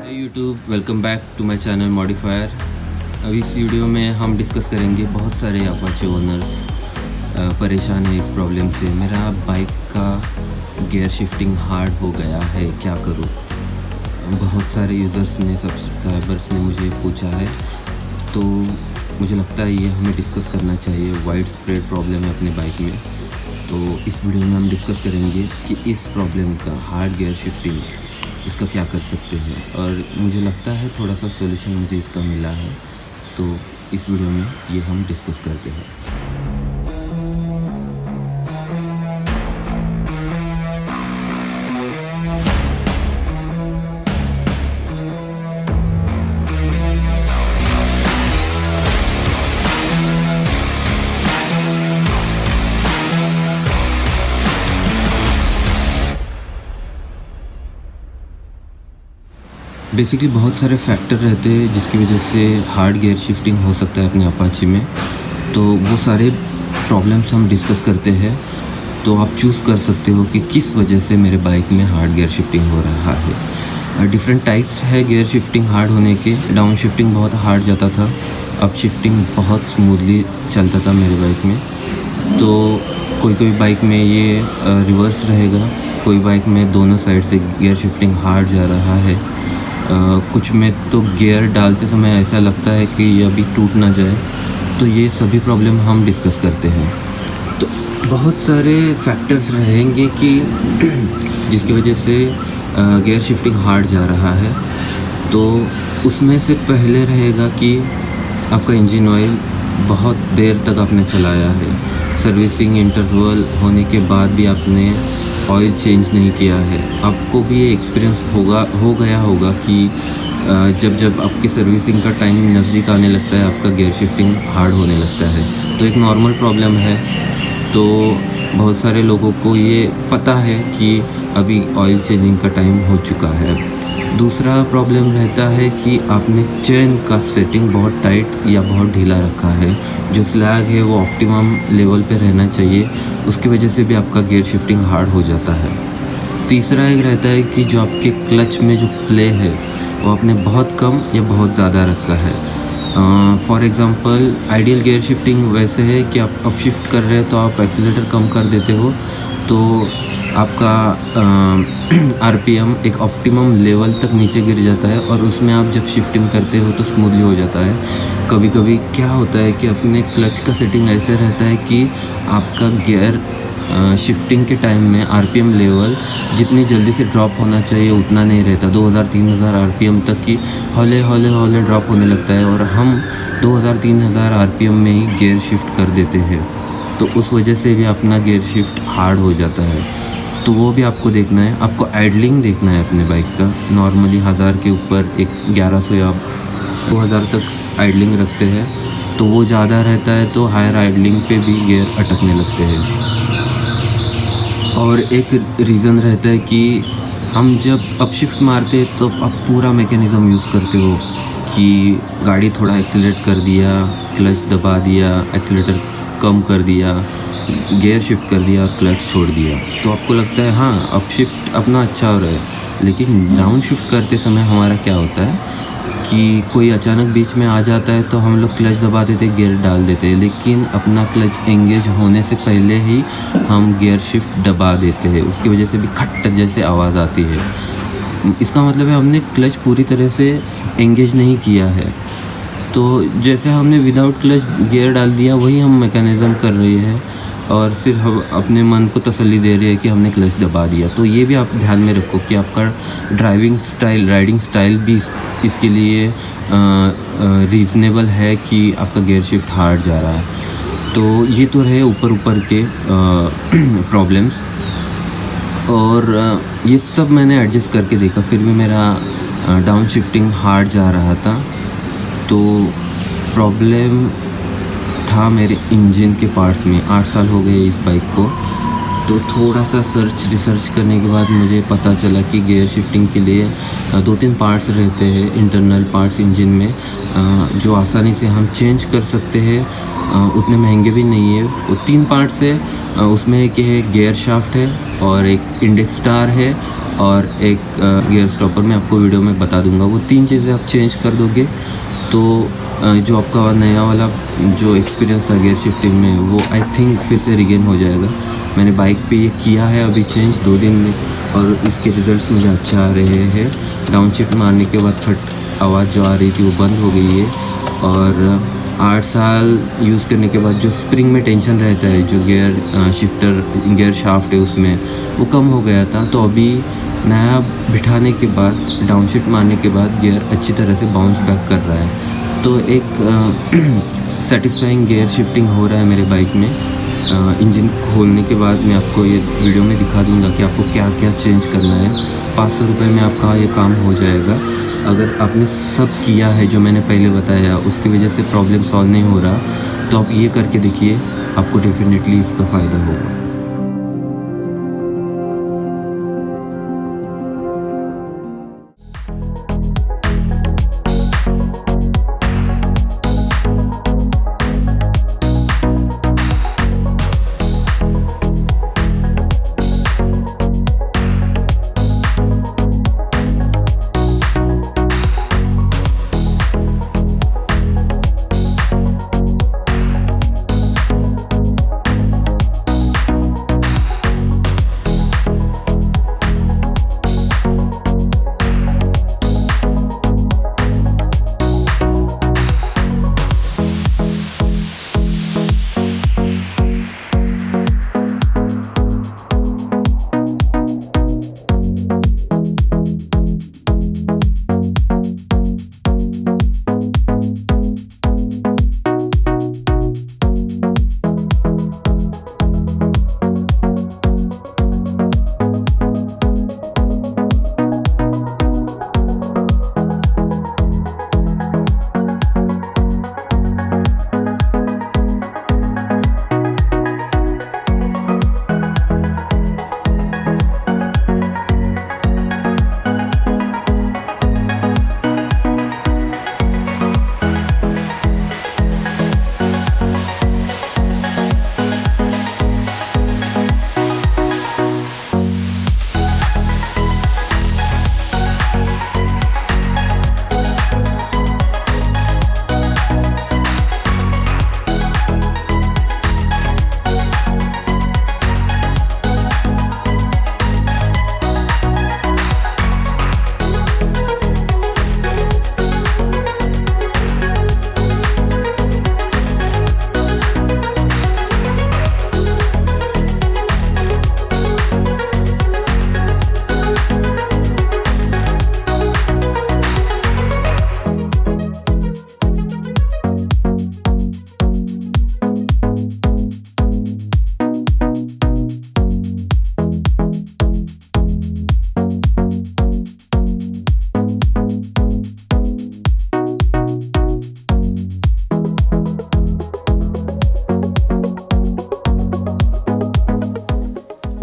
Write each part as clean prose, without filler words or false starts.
Hi YouTube, welcome back to my channel Modifier. अब इस video में हम डिस्कस करेंगे बहुत सारे अपाचे ओनर्स परेशान है इस प्रॉब्लम से। मेरा बाइक का गियर शिफ्टिंग हार्ड हो गया है, क्या करूँ। बहुत सारे यूज़र्स ने, सब्सक्राइबर्स ने मुझे पूछा है, तो मुझे लगता है ये हमें डिस्कस करना चाहिए। वाइड स्प्रेड प्रॉब्लम है अपने बाइक में, तो इस वीडियो में हम डिस्कस करेंगे कि इस प्रॉब्लम का हार्ड गियर शिफ्टिंग इसका क्या कर सकते हैं, और मुझे लगता है थोड़ा सा सॉल्यूशन मुझे इसका मिला है, तो इस वीडियो में ये हम डिस्कस करते हैं। बेसिकली बहुत सारे फैक्टर रहते हैं जिसकी वजह से हार्ड गियर शिफ्टिंग हो सकता है अपने अपाचे में, तो वो सारे प्रॉब्लम्स हम डिस्कस करते हैं। तो आप चूज़ कर सकते हो कि किस वजह से मेरे बाइक में हार्ड गियर शिफ्टिंग हो रहा है। डिफरेंट टाइप्स है गियर शिफ्टिंग हार्ड होने के। डाउन शिफ्टिंग बहुत हार्ड जाता था, अप शिफ्टिंग बहुत स्मूथली चलता था मेरे बाइक में। तो कोई बाइक में ये रिवर्स रहेगा, कोई बाइक में दोनों साइड से गियर शिफ्टिंग हार्ड जा रहा है। कुछ में तो गियर डालते समय ऐसा लगता है कि ये अभी टूट ना जाए। तो ये सभी प्रॉब्लम हम डिस्कस करते हैं। तो बहुत सारे फैक्टर्स रहेंगे कि जिसकी वजह से गियर शिफ्टिंग हार्ड जा रहा है। तो उसमें से पहले रहेगा कि आपका इंजन ऑयल बहुत देर तक आपने चलाया है, सर्विसिंग इंटरवल होने के बाद भी आपने ऑयल चेंज नहीं किया है। आपको भी ये एक्सपीरियंस हो गया होगा कि जब आपकी सर्विसिंग का टाइम नज़दीक आने लगता है, आपका गियर शिफ्टिंग हार्ड होने लगता है। तो एक नॉर्मल प्रॉब्लम है। तो बहुत सारे लोगों को ये पता है कि अभी ऑयल चेंजिंग का टाइम हो चुका है। दूसरा प्रॉब्लम रहता है कि आपने चेन का सेटिंग बहुत टाइट या बहुत ढीला रखा है। जो स्लैग है वो ऑप्टिमम लेवल पे रहना चाहिए, उसकी वजह से भी आपका गियर शिफ्टिंग हार्ड हो जाता है। तीसरा एक रहता है कि जो आपके क्लच में जो प्ले है वो आपने बहुत कम या बहुत ज़्यादा रखा है। For example, ideal gear shifting वैसे है कि आप अप शिफ्ट कर रहे हैं तो आप एक्सीलरेटर कम कर देते हो, तो आपका आरपीएम एक ऑप्टिमम लेवल तक नीचे गिर जाता है, और उसमें आप जब शिफ्टिंग करते हो तो स्मूथली हो जाता है। कभी कभी क्या होता है कि अपने क्लच का सेटिंग ऐसे रहता है कि आपका गियर शिफ्टिंग के टाइम में आरपीएम लेवल जितनी जल्दी से ड्रॉप होना चाहिए उतना नहीं रहता। 2000-3000 आरपीएम तक की हौले हौले ड्रॉप होने लगता है, और हम 2000-3000 आरपीएम में ही गियर शिफ्ट कर देते हैं। तो उस वजह से भी अपना गियर शिफ्ट हार्ड हो जाता है। तो वो भी आपको देखना है। आपको आइडलिंग देखना है अपने बाइक का। नॉर्मली 1000 के ऊपर एक 1100 या 2000 तक आइडलिंग रखते हैं, तो वो ज़्यादा रहता है तो हायर आइडलिंग पे भी गियर अटकने लगते हैं। और एक रीज़न रहता है कि हम जब अप शिफ्ट मारते हैं तो आप पूरा मैकेनिज़्म यूज़ करते हो कि गाड़ी थोड़ा एक्सीलरेट कर दिया, क्लच दबा दिया, एक्सीलरेटर कम कर दिया, गियर शिफ्ट कर दिया, क्लच छोड़ दिया। तो आपको लगता है हाँ अप शिफ्ट अपना अच्छा हो रहा है, लेकिन डाउन शिफ्ट करते समय हमारा क्या होता है कि कोई अचानक बीच में आ जाता है तो हम लोग क्लच दबा देते, गियर डाल देते हैं, लेकिन अपना क्लच एंगेज होने से पहले ही हम गियर शिफ्ट दबा देते हैं। उसकी वजह से भी खट जैसे आवाज़ आती है। इसका मतलब है हमने क्लच पूरी तरह से एंगेज नहीं किया है। तो जैसे हमने विदाउट क्लच गियर डाल दिया, वही हम मैकेनिज़्म कर रहे हैं, और सिर्फ हम अपने मन को तसल्ली दे रहे हैं कि हमने क्लच दबा दिया। तो ये भी आप ध्यान में रखो कि आपका राइडिंग स्टाइल भी इसके लिए रीज़नेबल है कि आपका गियर शिफ्ट हार्ड जा रहा है। तो ये तो रहे ऊपर के प्रॉब्लम्स, और ये सब मैंने एडजस्ट करके देखा, फिर भी मेरा डाउन शिफ्टिंग हार्ड जा रहा था। तो प्रॉब्लम था मेरे इंजन के पार्ट्स में। 8 साल हो गए इस बाइक को। तो थोड़ा सा रिसर्च करने के बाद मुझे पता चला कि गियर शिफ्टिंग के लिए 2-3 पार्ट्स रहते हैं, इंटरनल पार्ट्स इंजन में, जो आसानी से हम चेंज कर सकते हैं। उतने महंगे भी नहीं है। वो 3 पार्ट्स है। उसमें एक है गियर शाफ्ट है, और एक इंडेक्स स्टार है, और एक गियर स्टॉपर मैं आपको वीडियो में बता दूंगा। वो 3 चीज़ें आप चेंज कर दोगे तो जो आपका नया वाला जो एक्सपीरियंस था गियर शिफ्टिंग में वो आई थिंक फिर से रिगेन हो जाएगा। मैंने बाइक पे ये किया है अभी चेंज 2 दिन में और इसके रिज़ल्ट्स मुझे अच्छा आ रहे हैं। डाउन शिफ्ट मारने के बाद फट आवाज़ जो आ रही थी वो बंद हो गई है और 8 साल यूज़ करने के बाद जो स्प्रिंग में टेंशन रहता है, जो गियर शाफ्ट है उसमें, वो कम हो गया था। तो अभी नया बिठाने के बाद, डाउन शिफ्ट मारने के बाद गियर अच्छी तरह से बाउंस बैक कर रहा है। तो एक सेटिस्फाइंग गियर शिफ्टिंग हो रहा है मेरे बाइक में। इंजन खोलने के बाद मैं आपको ये वीडियो में दिखा दूंगा कि आपको क्या क्या चेंज करना है। 500 रुपये में आपका ये काम हो जाएगा। अगर आपने सब किया है जो मैंने पहले बताया, उसकी वजह से प्रॉब्लम सॉल्व नहीं हो रहा, तो आप ये करके देखिए, आपको डेफिनेटली इसका फ़ायदा होगा।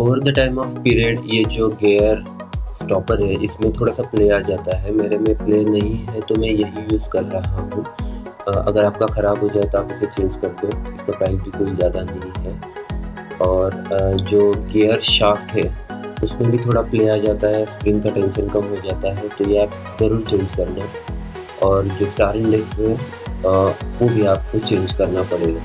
Over the time of period ये जो गियर स्टॉपर है इसमें थोड़ा सा प्ले आ जाता है। मेरे में प्ले नहीं है तो मैं यही यूज़ कर रहा हूँ। अगर आपका ख़राब हो जाए तो आप इसे चेंज कर दो, इसका प्राइस भी कोई ज़्यादा नहीं है। और जो गियर शाफ्ट है उसमें भी थोड़ा प्ले आ जाता है, स्प्रिंग का टेंशन कम हो जाता है, तो ये आप ज़रूर चेंज करना। और जो स्टार इंडेक्स है वो भी आपको चेंज करना पड़ेगा।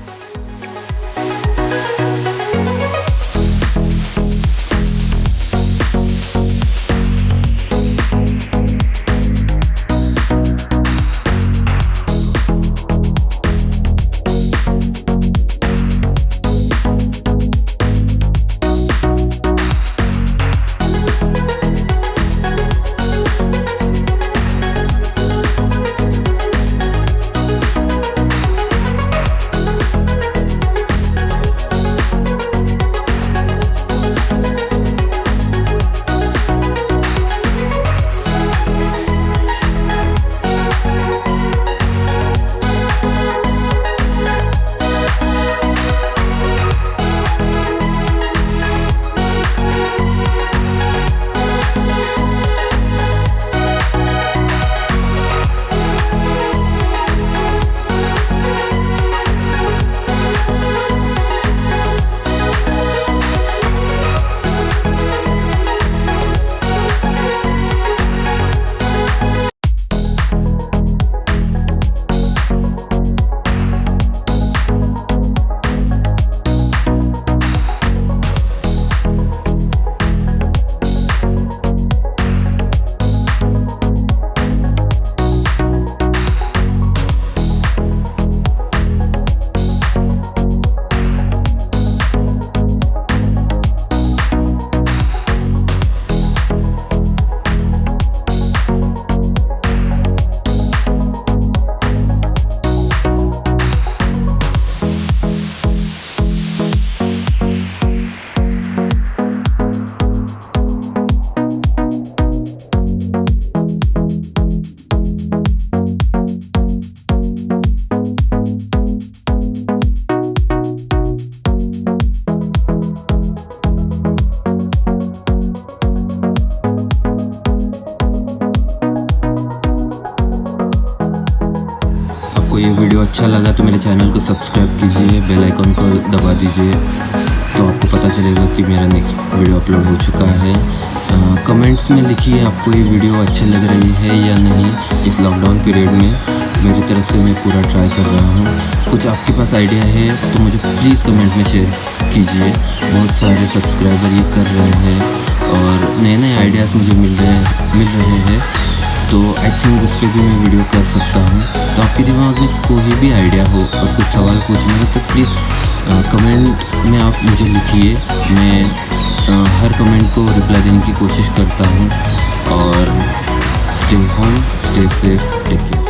अच्छा लगा तो मेरे चैनल को सब्सक्राइब कीजिए, बेल आइकन को दबा दीजिए, तो आपको पता चलेगा कि मेरा नेक्स्ट वीडियो अपलोड हो चुका है। कमेंट्स में लिखिए आपको ये वीडियो अच्छी लग रही है या नहीं। इस लॉकडाउन पीरियड में मेरी तरफ से मैं पूरा ट्राई कर रहा हूँ। कुछ आपके पास आइडिया है तो मुझे प्लीज़ कमेंट में शेयर कीजिए। बहुत सारे सब्सक्राइबर ये कर रहे हैं और नए नए आइडियाज़ मुझे मिल रहे हैं, तो आई थिंक उस पर भी मैं वीडियो कर सकता हूँ। तो आपके दिमाग में कोई भी आइडिया हो और कुछ सवाल पूछना हो तो प्लीज़ कमेंट में आप मुझे लिखिए। मैं हर कमेंट को रिप्लाई देने की कोशिश करता हूँ। और stay home, stay safe, take care.